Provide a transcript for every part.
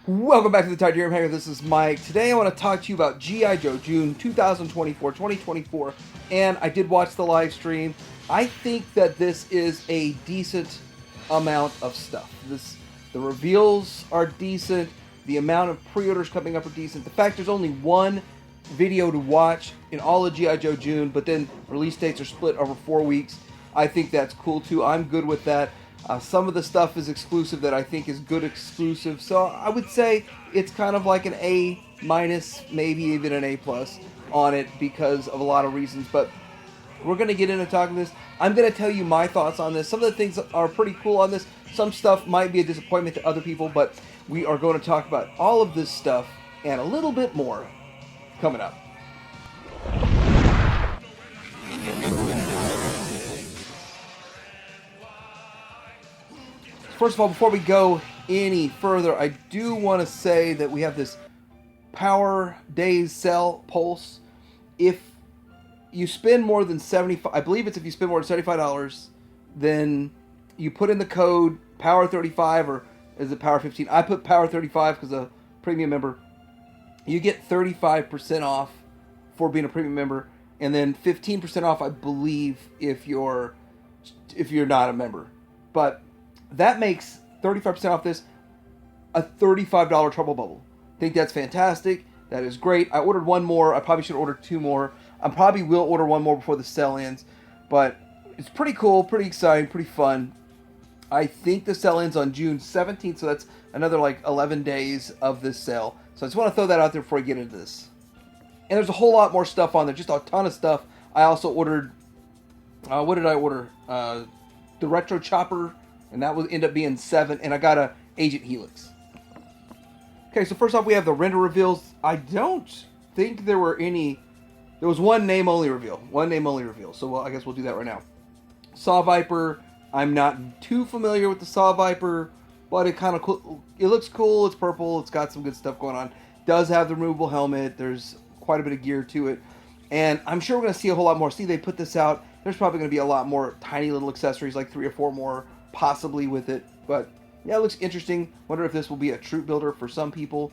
Welcome back to the Titanium Hanger. This is Mike. Today I want to talk to you about G.I. Joe June 2024, and I did watch the live stream. I think that this is a decent amount of stuff. The reveals are decent. The amount of pre-orders coming up are decent. The fact there's only one video to watch in all of G.I. Joe June, but then release dates are split over 4 weeks. I think that's cool too. I'm good with that. Some of the stuff is exclusive that I think is good exclusive. So I would say it's kind of like an A minus, maybe even an A plus on it because of a lot of reasons. But we're going to get into talking this. I'm going to tell you my thoughts on this. Some of the things are pretty cool on this. Some stuff might be a disappointment to other people, but we are going to talk about all of this stuff and a little bit more coming up. First of all, before we go any further, I do want to say that we have this Power Days Sell Pulse. If you spend more than $75, I believe it's if you spend more than $75, then you put in the code Power35 or is it Power15? I put Power35 because a premium member. You get 35% off for being a premium member, and then 15% off, I believe, if you're not a member. But that makes 35% off this a $35 Trouble Bubble. I think that's fantastic. That is great. I ordered one more. I probably should order two more. I probably will order one more before the sale ends. But it's pretty cool, pretty exciting, pretty fun. I think the sale ends on June 17th, so that's another like 11 days of this sale. So I just want to throw that out there before I get into this. And there's a whole lot more stuff on there, just a ton of stuff. I also ordered, what did I order? The Retro Chopper, and that would end up being 7, and I got a Agent Helix. Okay, so first off, we have the render reveals. I don't think there were any. There was one name-only reveal. So I guess we'll do that right now. Saw Viper. I'm not too familiar with the Saw Viper, but it kind of cool. It looks cool. It's purple. It's got some good stuff going on. Does have the removable helmet. There's quite a bit of gear to it, and I'm sure we're going to see a whole lot more. See, they put this out. There's probably going to be a lot more tiny little accessories, like 3 or 4 more possibly with it. But yeah, it looks interesting. Wonder if this will be a troop builder for some people.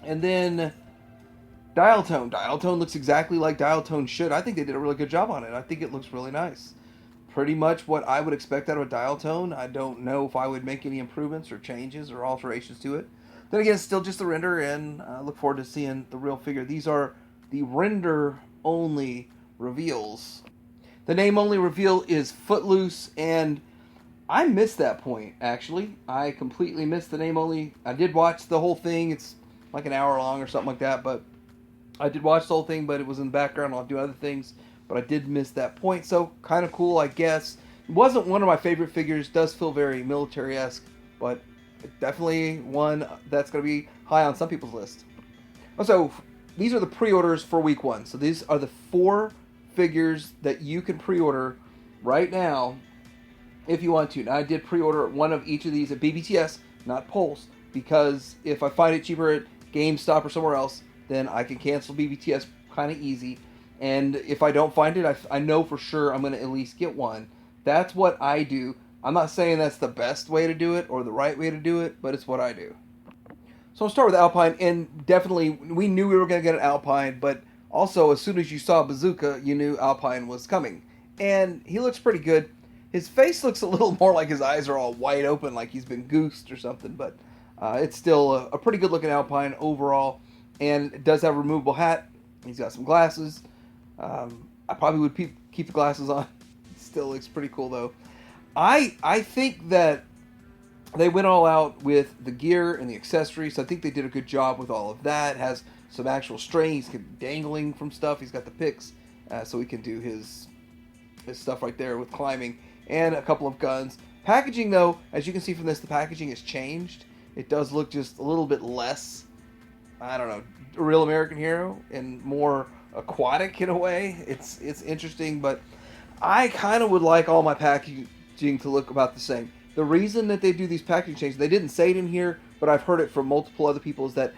And then Dial Tone. Dial Tone looks exactly like Dial Tone should. I think they did a really good job on it. I think it looks really nice. Pretty much what I would expect out of a Dial Tone. I don't know if I would make any improvements or changes or alterations to it. Then again, it's still just a render, and I look forward to seeing the real figure. These are the render-only reveals. The name-only reveal is Footloose, and I missed that point, actually. I completely missed the name-only. I did watch the whole thing. It's like an hour long or something like that, but I did watch the whole thing, but it was in the background. I'll do other things, but I did miss that point, so kind of cool, I guess. It wasn't one of my favorite figures. It does feel very military-esque, but definitely one that's going to be high on some people's list. So these are the pre-orders for week 1. So these are the 4 figures that you can pre-order right now if you want to. Now, I did pre-order one of each of these at BBTS, not Pulse, because if I find it cheaper at GameStop or somewhere else, then I can cancel BBTS kind of easy. And if I don't find it, I know for sure I'm going to at least get one. That's what I do. I'm not saying that's the best way to do it or the right way to do it, but it's what I do. So I'll start with Alpine, and definitely we knew we were going to get an Alpine, but also as soon as you saw Bazooka, you knew Alpine was coming. And he looks pretty good. His face looks a little more like his eyes are all wide open, like he's been goosed or something, but it's still a pretty good looking Alpine overall, and it does have a removable hat. He's got some glasses. I probably would keep the glasses on. It still looks pretty cool though. I think that they went all out with the gear and the accessories. So I think they did a good job with all of that. It has some actual strings. He's dangling from stuff. He's got the picks, so he can do his stuff right there with climbing, and a couple of guns. Packaging though, as you can see from this, the packaging has changed. It does look just a little bit less, I don't know, a real American hero and more aquatic in a way. It's interesting, but I kind of would like all my packaging to look about the same. The reason that they do these packaging changes, they didn't say it in here, but I've heard it from multiple other people, is that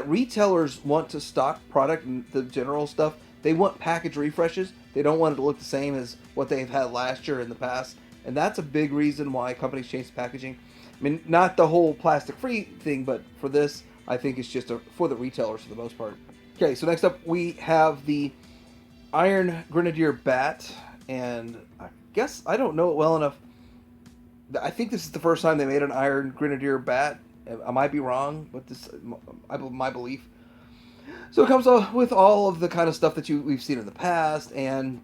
retailers want to stock product and the general stuff. They want package refreshes. They don't want it to look the same as what they've had last year in the past. And that's a big reason why companies change the packaging. I mean, not the whole plastic-free thing, but for this, I think it's just for the retailers for the most part. Okay, so next up we have the Iron Grenadier Bat, and I guess I don't know it well enough. I think this is the first time they made an Iron Grenadier Bat. I might be wrong, but this my belief. So it comes with all of the kind of stuff that we've seen in the past, and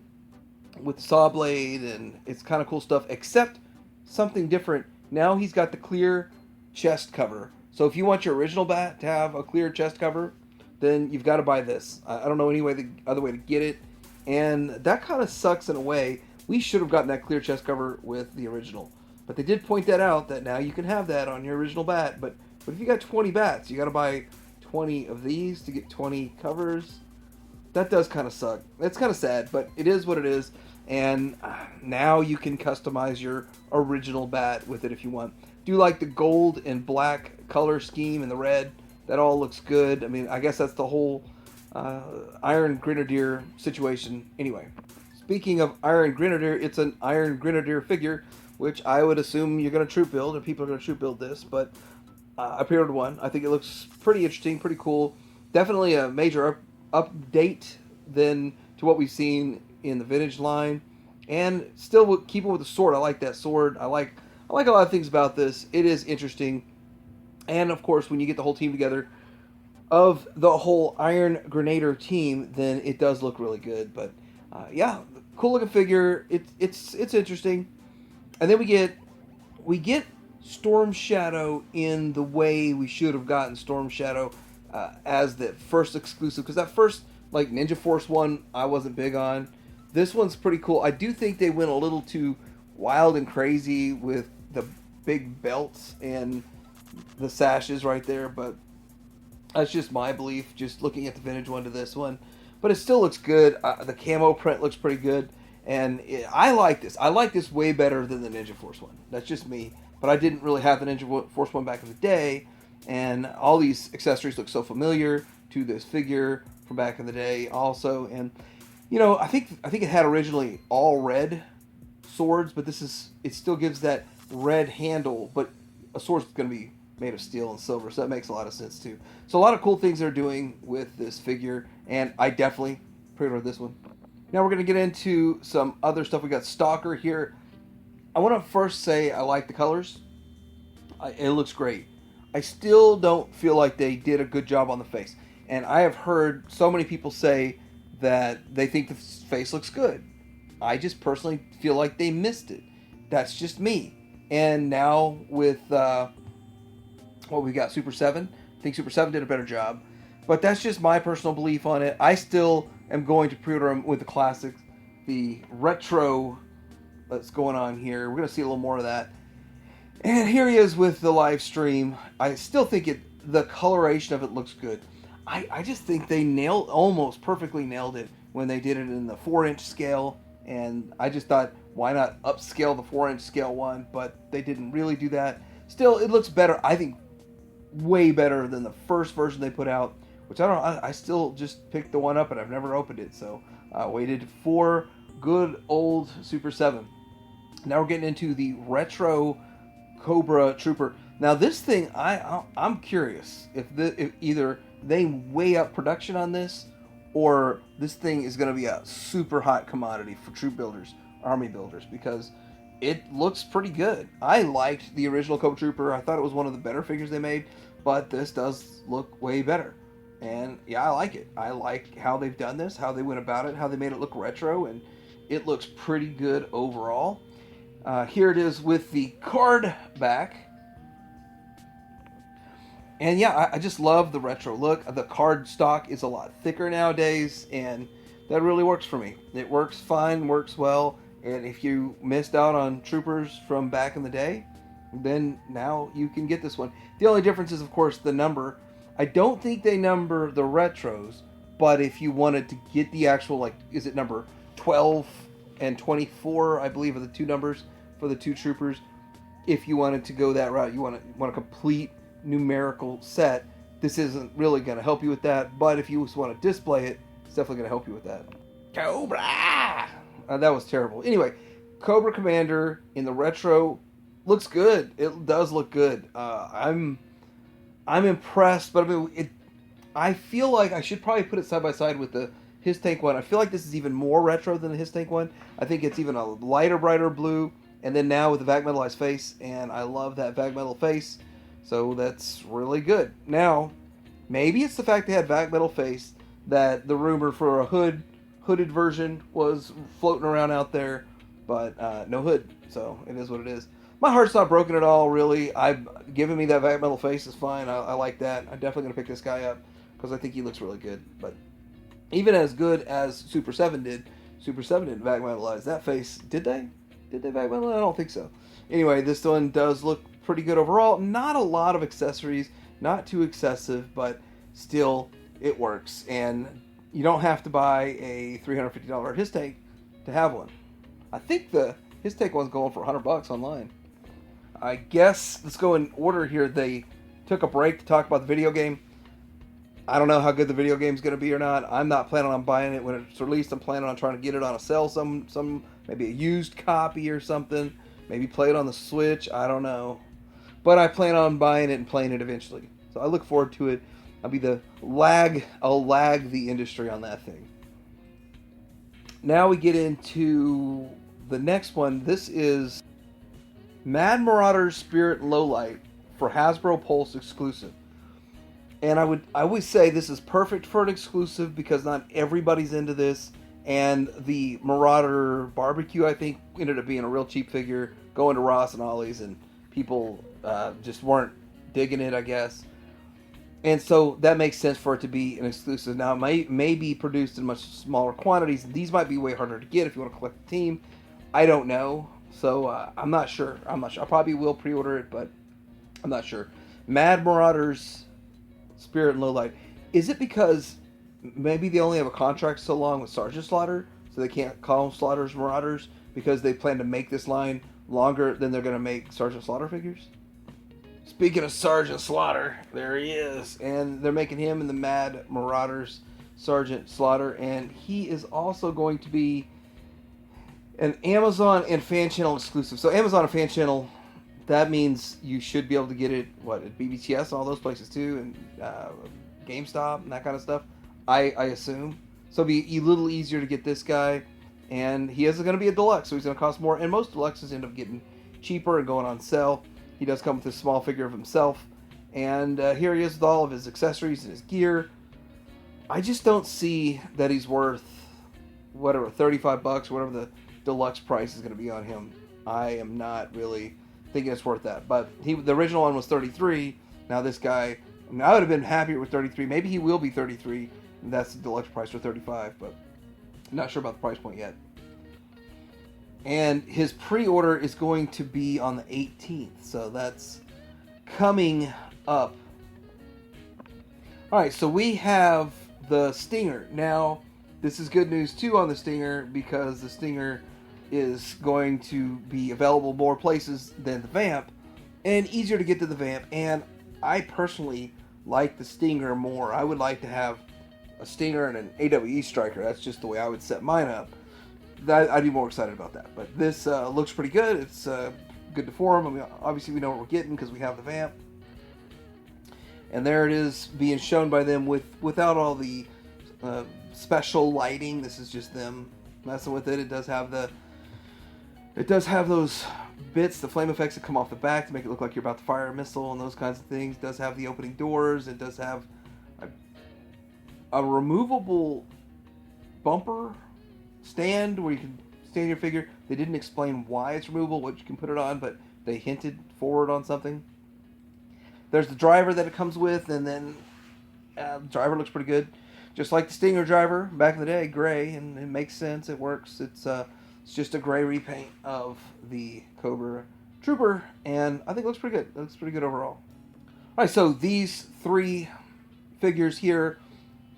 with the saw blade, and it's kind of cool stuff, except something different. Now he's got the clear chest cover. So if you want your original bat to have a clear chest cover, then you've got to buy this. I don't know any other way to get it, and that kind of sucks in a way. We should have gotten that clear chest cover with the original, but they did point that out, that now you can have that on your original bat. But if you got 20 bats, you got to buy 20 of these to get 20 covers. That does kind of suck. It's kind of sad, but it is what it is. And now you can customize your original bat with it if you want. Do you like the gold and black color scheme and the red? That all looks good. I mean, I guess that's the whole Iron Grenadier situation. Anyway, speaking of Iron Grenadier, it's an Iron Grenadier figure, which I would assume you're going to troop build, or people are going to troop build this. But I pre-ordered one. I think it looks pretty interesting, pretty cool. Definitely a major update than to what we've seen in the vintage line, and still keep it with the sword. I like that sword. I like a lot of things about this. It is interesting, and of course, when you get the whole team together of the whole Iron Grenadier team, then it does look really good. But yeah, cool looking figure. It's interesting, and then we get Storm Shadow in the way we should have gotten Storm Shadow as the first exclusive, because that first like Ninja Force one I wasn't big on. This one's pretty cool. I do think they went a little too wild and crazy with the big belts and the sashes right there, but that's just my belief, just looking at the vintage one to this one. But it still looks good. The camo print looks pretty good, and I like this. I like this way better than the Ninja Force one. That's just me. But I didn't really have the Ninja Force one back in the day, and all these accessories look so familiar to this figure from back in the day also. And you know, I think it had originally all red swords, but it still gives that red handle, but a sword's going to be made of steel and silver, so that makes a lot of sense too. So a lot of cool things they're doing with this figure, and I definitely pre-ordered this one. Now we're going to get into some other stuff. We got Stalker here. I want to first say I like the colors. It looks great. I still don't feel like they did a good job on the face, and I have heard so many people say that they think the face looks good. I just personally feel like they missed it. That's just me. And now with what we got, Super 7, I think Super 7 did a better job. But that's just my personal belief on it. I still am going to pre-order them with the classics, the retro that's going on here. We're going to see a little more of that. And here he is with the live stream. I still think the coloration of it looks good. I just think they almost perfectly nailed it when they did it in the 4-inch scale, and I just thought, why not upscale the 4-inch scale one? But they didn't really do that. Still, it looks better. I think way better than the first version they put out, which I still just picked the one up and I've never opened it. So I waited for good old Super 7. Now we're getting into the retro Cobra Trooper. Now this thing, I'm curious if either they weigh up production on this, or this thing is going to be a super hot commodity for troop builders, army builders, because it looks pretty good. I liked the original Cobra Trooper. I thought it was one of the better figures they made, but this does look way better. And yeah, I like it. I like how they've done this, how they went about it, how they made it look retro, and it looks pretty good overall. Here it is with the card back. And yeah, I just love the retro look. The card stock is a lot thicker nowadays, and that really works for me. It works fine, works well, and if you missed out on Troopers from back in the day, then now you can get this one. The only difference is, of course, the number. I don't think they number the retros, but if you wanted to get the actual, like, is it number 12 and 24, I believe, are the two numbers for the two Troopers. If you wanted to go that route, you want a complete numerical set, this isn't really going to help you with that, but if you just want to display it, it's definitely going to help you with that. Cobra! That was terrible. Anyway, Cobra Commander in the retro Looks good. It does look good. I'm impressed, but I mean, I feel like I should probably put it side by side with the His Tank one. I feel like this is even more retro than the His Tank one. I think it's even a lighter, brighter blue, and then now with the Vag Metalized face, and I love that Vag Metal face, so that's really good. Now, maybe it's the fact they had Vag Metal face that the rumor for a hooded version was floating around out there, but no hood, so it is what it is. My heart's not broken at all, really. I've given me that Vag Metal face is fine. I like that. I'm definitely gonna pick this guy up because I think he looks really good. But even as good as Super 7 did, Super 7 didn't Vag Metalize that face. Did they? Did they Vag Metalize? I don't think so. Anyway, this one does look pretty good overall. Not a lot of accessories, not too excessive, but still it works. And you don't have to buy a $350 His Tank to have one. I think the His Tank one's going for $100 online. I guess let's go in order here. They took a break to talk about the video game. I don't know how good the video game's going to be or not. I'm not planning on buying it when it's released. I'm planning on trying to get it on a sale, some maybe a used copy or something. Maybe play it on the Switch. I don't know. But I plan on buying it and playing it eventually. So I look forward to it. I'll lag the industry on that thing. Now we get into the next one. This is Mad Marauders Spirit Lowlight for Hasbro Pulse exclusive. And I always say this is perfect for an exclusive because not everybody's into this. And the Marauder Barbecue, I think, ended up being a real cheap figure, going to Ross and Ollie's, and people just weren't digging it, I guess. And so that makes sense for it to be an exclusive. Now, it may be produced in much smaller quantities. These might be way harder to get if you want to collect the team. I don't know. So I'm not sure. I probably will pre-order it, but I'm not sure. Mad Marauders Spirit and Lowlight. Is it because maybe they only have a contract so long with Sergeant Slaughter, so they can't call them Slaughter's Marauders because they plan to make this line longer than they're going to make Sergeant Slaughter figures? Speaking of Sergeant Slaughter, there he is. And they're making him in the Mad Marauders Sergeant Slaughter, and he is also going to be an Amazon and Fan Channel exclusive. So Amazon and Fan Channel, that means you should be able to get it, at BBTS and all those places too, and GameStop and that kind of stuff, I assume. So it'll be a little easier to get this guy, and he is going to be a deluxe, so he's going to cost more, and most deluxes end up getting cheaper and going on sale. He does come with a small figure of himself, and here he is with all of his accessories and his gear. I just don't see that he's worth, $35, whatever the deluxe price is going to be on him. I am not really thinking it's worth that. But the original one was $33. Now this guy, I would have been happier with $33. Maybe he will be $33. And that's the deluxe price for $35. But I'm not sure about the price point yet. And his pre-order is going to be on the 18th. So that's coming up. Alright, so we have the Stinger. Now, this is good news too on the Stinger because the Stinger is going to be available more places than the Vamp and easier to get to the Vamp. And I personally like the Stinger more. I would like to have a Stinger and an AWE Striker. That's just the way I would set mine up. I'd be more excited about that. But this looks pretty good. It's good to form. I mean, obviously we know what we're getting because we have the Vamp. And there it is being shown by them without all the special lighting. This is just them messing with it. It does have those bits, the flame effects that come off the back to make it look like you're about to fire a missile and those kinds of things. It does have the opening doors. It does have a removable bumper stand where you can stand your figure. They didn't explain why it's removable, what you can put it on, but they hinted forward on something. There's the driver that it comes with, and then the driver looks pretty good. Just like the Stinger driver back in the day, gray, and it makes sense. It works. It's just a gray repaint of the Cobra Trooper, and I think it looks pretty good. It looks pretty good overall. All right, so these three figures here,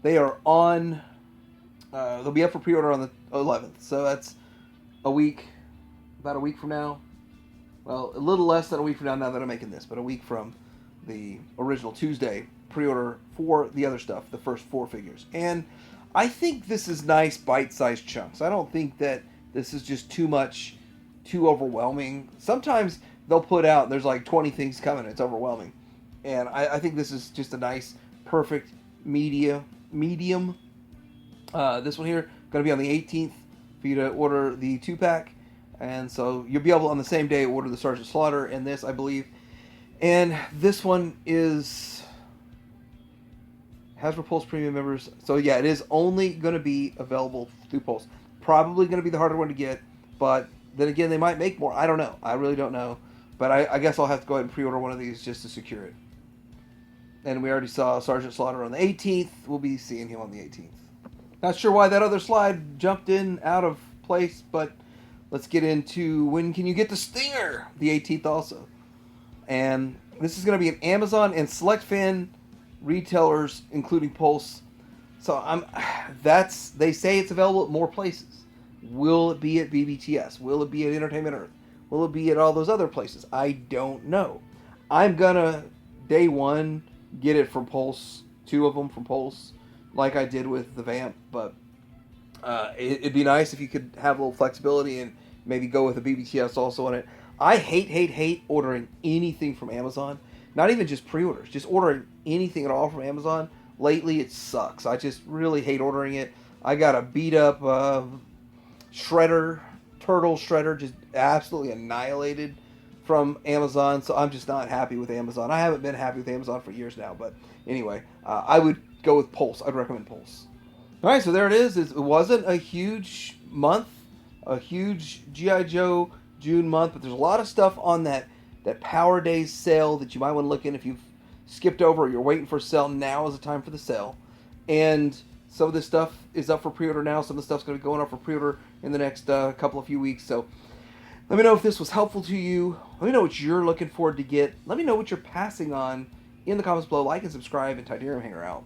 they are on. They'll be up for pre-order on the 11th, so that's about a week from now. Well, a little less than a week from now that I'm making this, but a week from the original Tuesday pre-order for the other stuff, the first four figures. And I think this is nice bite-sized chunks. I don't think that this is just too much, too overwhelming. Sometimes they'll put out, there's like 20 things coming. It's overwhelming. And I think this is just a nice, perfect medium. This one here, going to be on the 18th for you to order the 2-pack. And so you'll be able on the same day order the Sergeant Slaughter and this, I believe. And this one is Hasbro Pulse Premium members. So yeah, it is only going to be available through Pulse. Probably going to be the harder one to get, but then again, they might make more. I don't know. I really don't know. But I guess I'll have to go ahead and pre-order one of these just to secure it. And we already saw Sergeant Slaughter on the 18th. We'll be seeing him on the 18th. Not sure why that other slide jumped in out of place, but let's get into when can you get the Stinger, the 18th also. And this is going to be an Amazon and select fan retailers, including Pulse. So they say it's available at more places. Will it be at BBTS? Will it be at Entertainment Earth? Will it be at all those other places? I don't know. I'm gonna day one get it from Pulse, 2 of them from Pulse, like I did with the Vamp. But it'd be nice if you could have a little flexibility and maybe go with a BBTS also on it. I hate ordering anything from Amazon. Not even just pre-orders, just ordering anything at all from Amazon. Lately, it sucks. I just really hate ordering it. I got a beat up turtle shredder, just absolutely annihilated from Amazon. So I'm just not happy with Amazon. I haven't been happy with Amazon for years now. But anyway, I would go with Pulse. I'd recommend Pulse. All right, so there it is. It wasn't a huge month, a huge G.I. Joe June month, but there's a lot of stuff on that Power Days sale that you might want to look in if you've skipped over or you're waiting for a sale. Now is the time for the sale. And some of this stuff is up for pre-order now. Some of the stuff's going to be going up for pre-order in the next few weeks. So let me know if this was helpful to you. Let me know what you're looking forward to get. Let me know what you're passing on in the comments below. Like and subscribe, and Tydirium Hanger out.